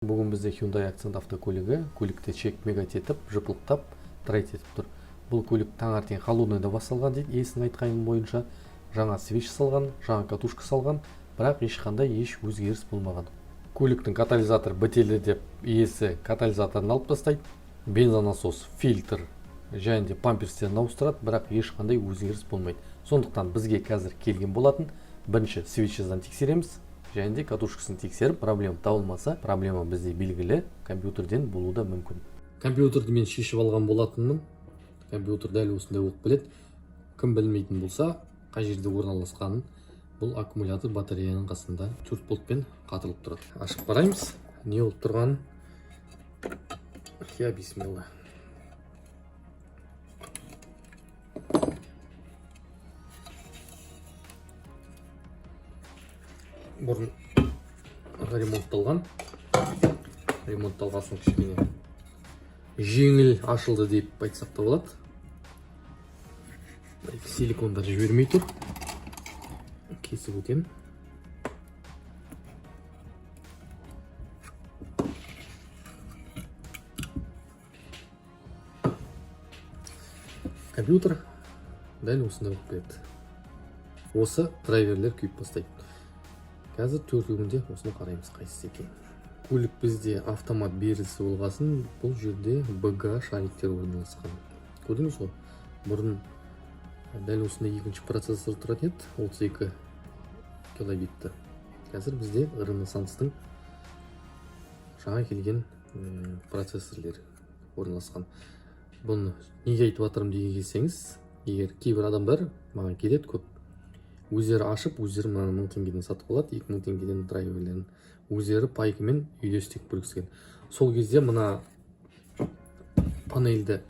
Бүгін бізде Hyundai Accent автокөлігі көлікті чек-мегат етіп, жыпылықтап, драйт етіп тұр. Бұл көлік таңертең холодныйда басталған дейді, иесінің айтқаны бойынша. Жаңа свич салған, жаңа катушка салған, бірақ ешқандай өзгеріс болмаған. Көліктің катализатор бітелді деп, иесі катализаторын алып тастайды. Бензонасос, фильтр және де памперстерін ауыстырады, бірақ ешқандай өзгеріс болмайды. Сондықтан бізге қазір келген болатын. Бірінші свичтен тексереміз. Және де катушкасын тексеріп, проблема табылмаса, проблема бізде белгілі компьютерден болуы да мүмкін. Компьютерді мен шешіп алған болатынмын. Компьютер дәл осындай болып келеді. Кім білмейтін болса, қай жерде орналасқанын, бұл аккумулятор батареяның қасында 4 болтпен қатырылып тұрады. Ашып қараймыз, не болып тұрғанын. Я бисмилла. Бұрын ремонтталған соң кішкене жеңіл ашылды деп айтсақ та болады. Силикондар жібермей тұр. Кесіп өтем. Компьютер дәл осындай болып келеді. Осы драйверлер күйіп бастайды. Қазір төртеуінде осыны қараймыз, қайсысы екен. Көлік бізде автомат берілісі болғасын, бұл жерде БГ шариктер орналасқан. Көрдіңіз ғой? Бұрын дәл осындай екінші процессор тұратын еді, 32 килобитті. Қазір бізде Ренессанстың жаңа келген процессорлер орналасқан. Бұны неге айтып жатырмын деген келсеңіз, егер кейбір адамдар маған келеді көп, өздері ашып, өздері 1000 теңгеден сатып алады, 2000 теңгеден драйверлерін өздері пайкымен үйде істеп көргісі келеді. Сол кезде мына панельді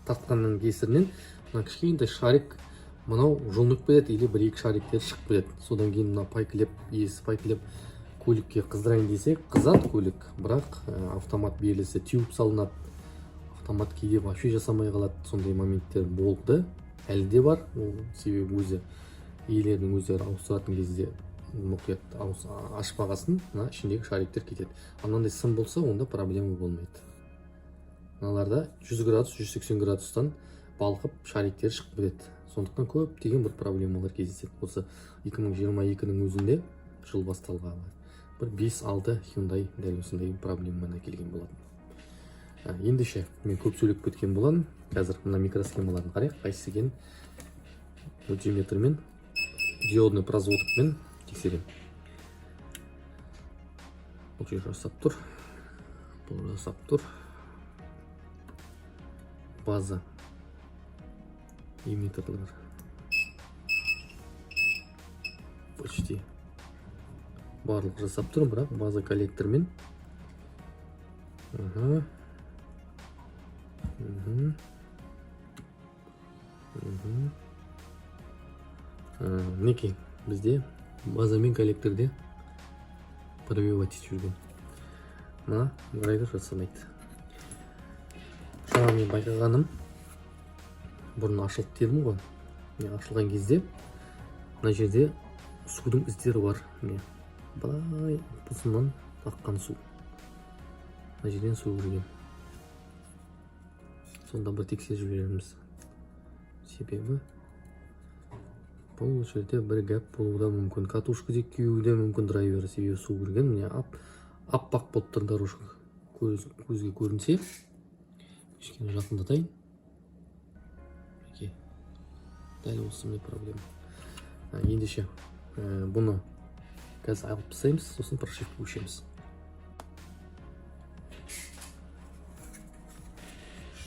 тартқанның кесірінен мына кішкентай шарик мынау жұлынып кетеді, или 1-2 шариктер шығып кетеді. Содан кейін мына пайкілеп, иесі пайкілеп көлікке қыздырайын десе, қызады көлік, бірақ автомат берілісі теуіп салынады. Автомат кейде вообще жасамай қалады. Сондай моменттер болды, әлі де бар. Себебі өзі иелердің өздері ауыстыратын кезде мұқият ашпағасын, ішіндегі шариктер кетеді. Анандай сым болса, онда проблема болмайды. Мыналарда 100 градус, 180 градустан балқып шариктер шығып кетеді. Сондықтан көптеген бір проблемалар кездеседі. Осы 2022-нің өзінде жыл басталғалы бір 5-6 Hyundai дәл осындай проблемамен келген болатын. Ендеше мен көп сөйлеп кеткен болам. Қазір мына микросхемаларын қарайық, қайсысы екен мультиметрмен, диодный прозводкпен тексерем. Бұл жер жасап тұр. Бұл жасап тұр. База эмиттерлер почти барлық жасап тұр, бірақ база коллектормен. Неке бізде база мен коллекторде пробивать етіп жүрген. Мына драйвер жасамайды. Жаңа мен байқағаным, бұрын ашылды дедім ғой. Мен ашылған кезде мына жерде судың іздері бар. Былай бұзынан аққан су. Мына жерден су кірген. Сонда бір тексеріп жібереміз. Себебі бұл жерде бір гәп болуы да мүмкін. Катушка де күйеуі де мүмкін драйвері, себебі су кірген. Міне аппақ болып тұр дорожка. Көзге көрінсе, кішкене жақындатайын. Дәл осындай проблема. Ендеше бұны қазір алып тастаймыз, сосын прошивка өшеміз.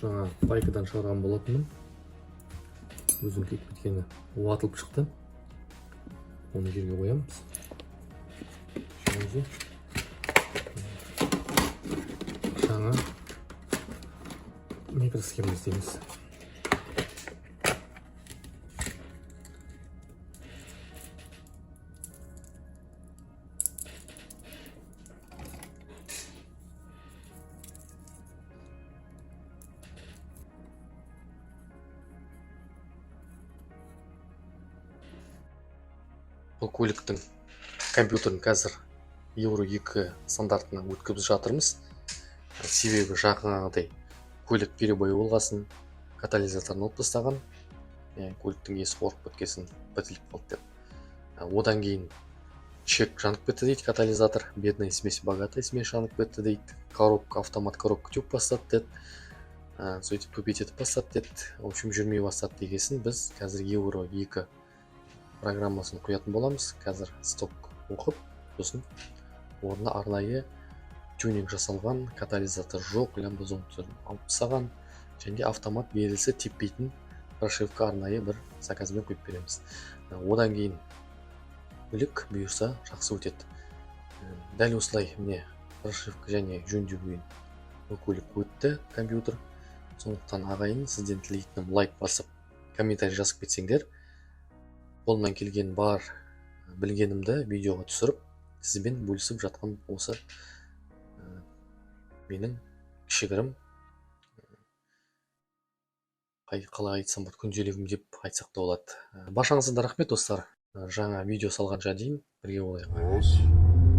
Жаңа пайкадан шығарған болатынмын. Өзім кетіп кеткені уатылып шықты. Оны жерге қоямыз. Жаңа микросхема істейміз. Бұл көліктің компьютерін қазір Euro 2 стандартына өткізіп жатырмыз. Себебі жаңағыдай көлік перебой болғасын, катализаторын алып тастаған, көліктің иесі қорқып кеткесін бітіліп қалды деп. Одан кейін чек жанып кетті дейді, катализатор, бедная смесь, богатая смесь жанып кетті дейді, коробка, автомат коробка теуіп бастады деді, сөйтіп тупить етіп бастады деді. В общем, жүрмей бастады дегесін біз қазір Euro 2 программасын қоятын боламыз. Қазір сток оқып, сосын орнына арнайы тюнинг жасалған, катализатор жоқ лямбда зондтарын алып тастаған және автомат берілісі теппейтін прошивка арнайы бір заказбен қойып береміз. Одан кейін көлік бұйырса жақсы өтеді. Дәл осылай міне прошивка және жөндеуден көлік өтті, компьютер. Сондықтан ағайын, сізден тілейтінім лайк басып, комментарий жазып кетсеңдер, қолымнан келген бар білгенімді видеоға түсіріп, сізбен бөлісіп жатқан осы менің кішігірім, қалай айтсам болады, күнделігім деп айтсақ та болады. Баршаңызға да рахмет достар. Жаңа видео салғанша дейін бірге болайық.